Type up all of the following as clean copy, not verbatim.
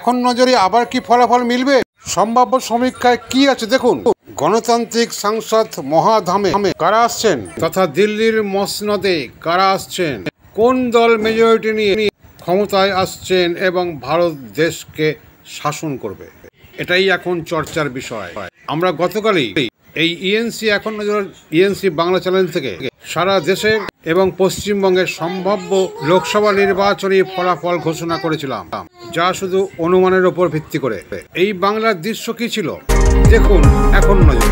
এখন নজরে আবার কি ফলাফল মিলবে? সম্ভাব্য সমীক্ষায় কি আছে দেখুন। গণতান্ত্রিক সংসদ মহাধামে কারা আসছেন তথা দিল্লির মসনদে কারা আসছেন, কোন দল মেজরিটি নিয়ে ক্ষমতায় আসছেন এবং ভারত দেশকে শাসন করবে, এটাই এখন চর্চার বিষয়। আমরা গতকালই এই ইএনসি এখন নজর ইএনসি বাংলা চ্যানেল থেকে সারা দেশের এবং পশ্চিমবঙ্গের সম্ভাব্য লোকসভা নির্বাচনী ফলাফল ঘোষণা করেছিলাম, যা শুধু অনুমানের ওপর ভিত্তি করে। এই বাংলার দৃশ্য কি ছিল দেখুন এখন নজর।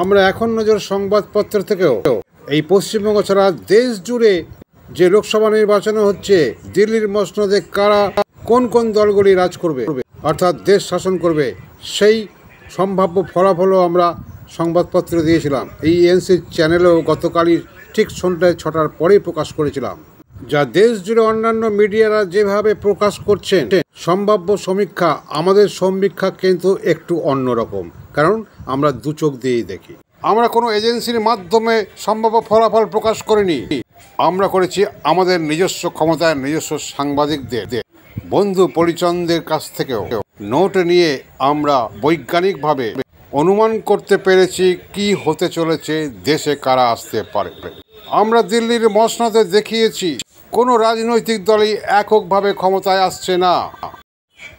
আমরা এখন নজর সংবাদপত্র থেকেও এই পশ্চিমবঙ্গ ছাড়া দেশ জুড়ে যে লোকসভা নির্বাচন হচ্ছে, দিল্লির মসনদে কারা কোন কোন দলগুলি রাজ করবে অর্থাৎ দেশ শাসন করবে, সেই সম্ভাব্য ফলাফলও আমরা সংবাদপত্র দিয়েছিলাম। এই এনসি চ্যানেলেও গতকালই ঠিক সন্ধ্যায় 6টার পরেই প্রকাশ করেছিলাম। যা দেশ জুড়ে অন্যান্য মিডিয়ারা যেভাবে প্রকাশ করছেন সম্ভাব্য সমীক্ষা, আমাদের সমীক্ষা কিন্তু একটু অন্যরকম, কারণ আমরা দু চোখ দিয়েই দেখি। আমরা কোনো এজেন্সির মাধ্যমে সম্ভাব্য ফলাফল প্রকাশ করিনি, আমরা করেছি আমাদের নিজস্ব ক্ষমতায় নিজস্ব সাংবাদিকদের বন্ধু পরিজনদের কাছ থেকেও নোট নিয়ে আমরা বৈজ্ঞানিকভাবে অনুমান করতে পেরেছি কি হতে চলেছে, দেশে কারা আসতে পারে। আমরা দিল্লির মসনদে দেখিয়েছি কোনো রাজনৈতিক দলই এককভাবে ক্ষমতায় আসছে না।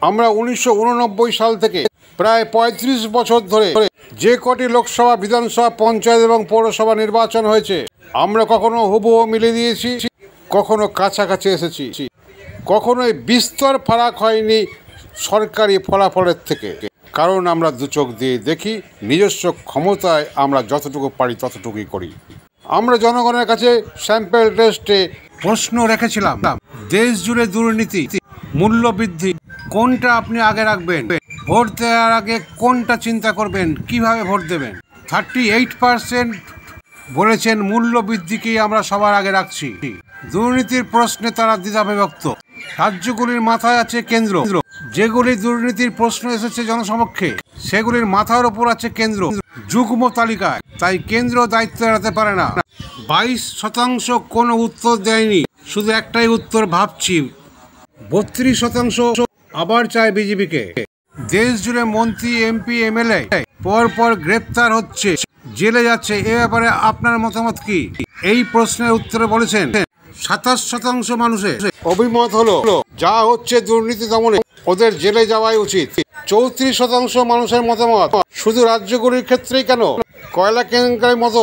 আমরা 1989 সাল থেকে প্রায় 35 বছর ধরে যে কটি লোকসভা, বিধানসভা, পঞ্চায়েত এবং পৌরসভা নির্বাচন হয়েছে, আমরা কখনো হুবহু মিলিয়ে দিয়েছি, কখনো কাছাকাছি এসেছি, কখনোই বিস্তর ফারাক হয়নি সরকারি ফলাফলের থেকে, কারণ আমরা দু চোখ দিয়ে দেখি, নিজস্ব ক্ষমতায় আমরা যতটুকু পারি ততটুকুই করি। আমরা জনগণের কাছে স্যাম্পল টেস্টে প্রশ্ন রেখেছিলাম, দেশ জুড়ে দুর্নীতি, মূল্যবৃদ্ধি, কোনটা আপনি আগে রাখবেন, ভোট দেওয়ার আগে কোনটা চিন্তা করবেন, কিভাবে ভোট দেবেন। 38% বলেছেন মূল্যবৃদ্ধিকেই আমরা সবার আগে রাখছি। দুর্নীতির প্রশ্নে তারা দ্বিধাবিভক্ত। রাজ্যগুলির মাথায় আছে কেন্দ্র, যেগুলি দুর্নীতির প্রশ্ন এসেছে জনসমক্ষে সেগুলির মাথার ওপর আছে কেন্দ্র যুগ্ম তালিকায়, তাই কেন্দ্র দায়িত্ব এড়াতে পারে না। 22% কোনো উত্তর দেয়নি, শুধু একটাই উত্তর ভাবছি। 32% আবার চায় বিজেপিকে। দেশ জুড়ে মন্ত্রী, এমপি, এমএলএ পর গ্রেপ্তার হচ্ছে, জেলে যাচ্ছে, এ ব্যাপারে আপনার মতামত কি? এই প্রশ্নের উত্তরে বলেছেন 27% মানুষের অভিমত হলো যা হচ্ছে দুর্নীতি দমনে ওদের জেলে যাওয়াই উচিত। 34% মানুষের মতামত শুধু রাজ্যগুলির ক্ষেত্রেই কেন, কয়লা কেলেঙ্কারির মতো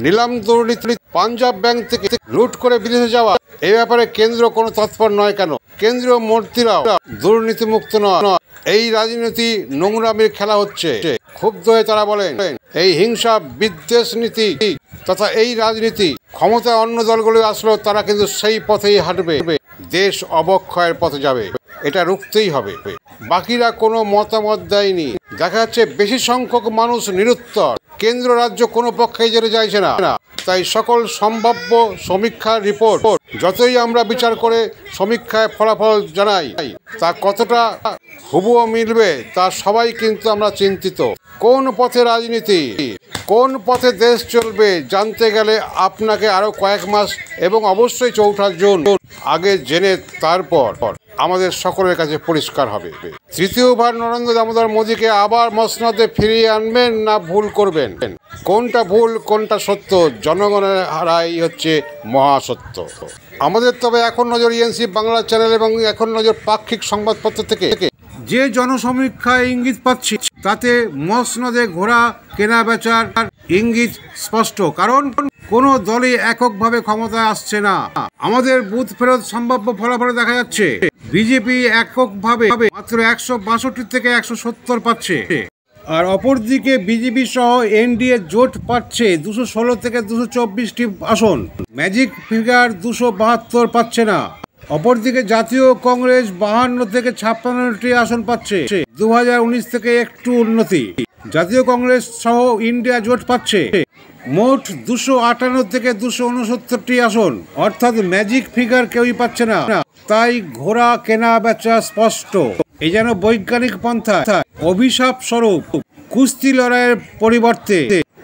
নিলাম দুর্নীতি, পাঞ্জাব ব্যাংক থেকে লুট করে বিদেশে যাওয়া, এই ব্যাপারে কেন্দ্র কোনো তৎপর নয় কেন? কেন্দ্রীয় মন্ত্রীরাও দুর্নীতি মুক্ত নয়, এই রাজনীতি নোংরামির খেলা হচ্ছে। ক্ষুব্ধ হয়ে তারা বলেন, এই হিংসা বিদ্বেষ নীতি তথা এই রাজনীতি ক্ষমতায় অন্য দলগুলো আসলেও তারা কিন্তু সেই পথেই হাঁটবে, দেশ অবক্ষয়ের পথে যাবে, এটা রুখতেই হবে। বাকিরা কোনো মতামত দেয়নি। দেখা যাচ্ছে বেশি সংখ্যক মানুষ নিরুত্তর, কেন্দ্র রাজ্য কোনো পক্ষেই যেতে চাইছে না। তাই সকল সম্ভাব্য সমীক্ষার রিপোর্ট যতই আমরা বিচার করে সমীক্ষায় ফলাফল জানাই, তা কতটা হুবহু মিলবে তা সবাই কিন্তু আমরা চিন্তিত। কোন পথে রাজনীতি, কোন পথে দেশ চলবে জানতে গেলে আপনাকে আরো কয়েক মাস এবং অবশ্যই 4 জুন আগে জেনে তারপর আমাদের সকলের কাছে পরিষ্কার হবে। তৃতীয়বার নরেন্দ্র দামোদর মোদীকে আবার মসনদে ফিরিয়ে আনবেন না ভুল করবেন? কোনটা ভুল কোনটা সত্য, জনগণের হারাই হচ্ছে মহাসত্য। আমাদের তবে এখন নজর ইএনসি বাংলা চ্যানেল এবং এখন নজর পাক্ষিক সংবাদপত্র থেকে যে জনসমীক্ষায় ইঙ্গিত পাচ্ছি তাতে মসনদে ঘোড়া কেনা বেচার ইঙ্গিত স্পষ্ট, কারণ কোনো দলই এককভাবে ক্ষমতায় আসছে না। আমাদের বুথ ফেরত সম্ভাব্য ফলাফলে দেখা যাচ্ছে বিজেপি এককভাবে মাত্র 162 থেকে 170 পাচ্ছে, আর অপরদিকে বিজেপি সহ এনডিএ জোট পাচ্ছে 216 থেকে 224টি আসন, ম্যাজিক ফিগার 272 পাচ্ছে না। অপরদিকে জাতীয় কংগ্রেস 52 থেকে 56টি আসন পাচ্ছে, 2019 থেকে একটু উন্নতি। জাতীয় কংগ্রেস সহ ইন্ডিয়া জোট পাচ্ছে মোট 258 থেকে 269টি আসন, অর্থাৎ ম্যাজিক ফিগার কেউই পাচ্ছে না। তাই ঘোড়া কেনা বেচা স্পষ্ট। এই যেন বৈজ্ঞানিক পন্থা অভিশাপ স্বরূপ কুস্তি লড়াইয়ের পরিবর্তে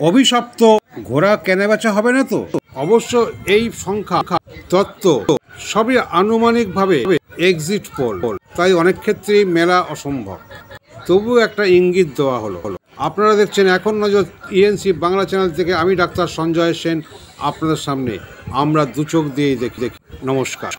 অভিশপ্ত ঘোড়া কেনা বেচা হবে না তো? অবশ্য এই সংখ্যা তত্ত্ব সবই আনুমানিকভাবে এক্সিট পোল, তাই অনেক ক্ষেত্রেই মেলা অসম্ভব। তবু একটা ইঙ্গিত দেওয়া হলো। আপনারা দেখছেন এখন নজর ইএনসি বাংলা চ্যানেল থেকে। আমি ডাক্তার সঞ্জয় সেন আপনাদের সামনে। আমরা দু চোখ দিয়েই দেখি। নমস্কার।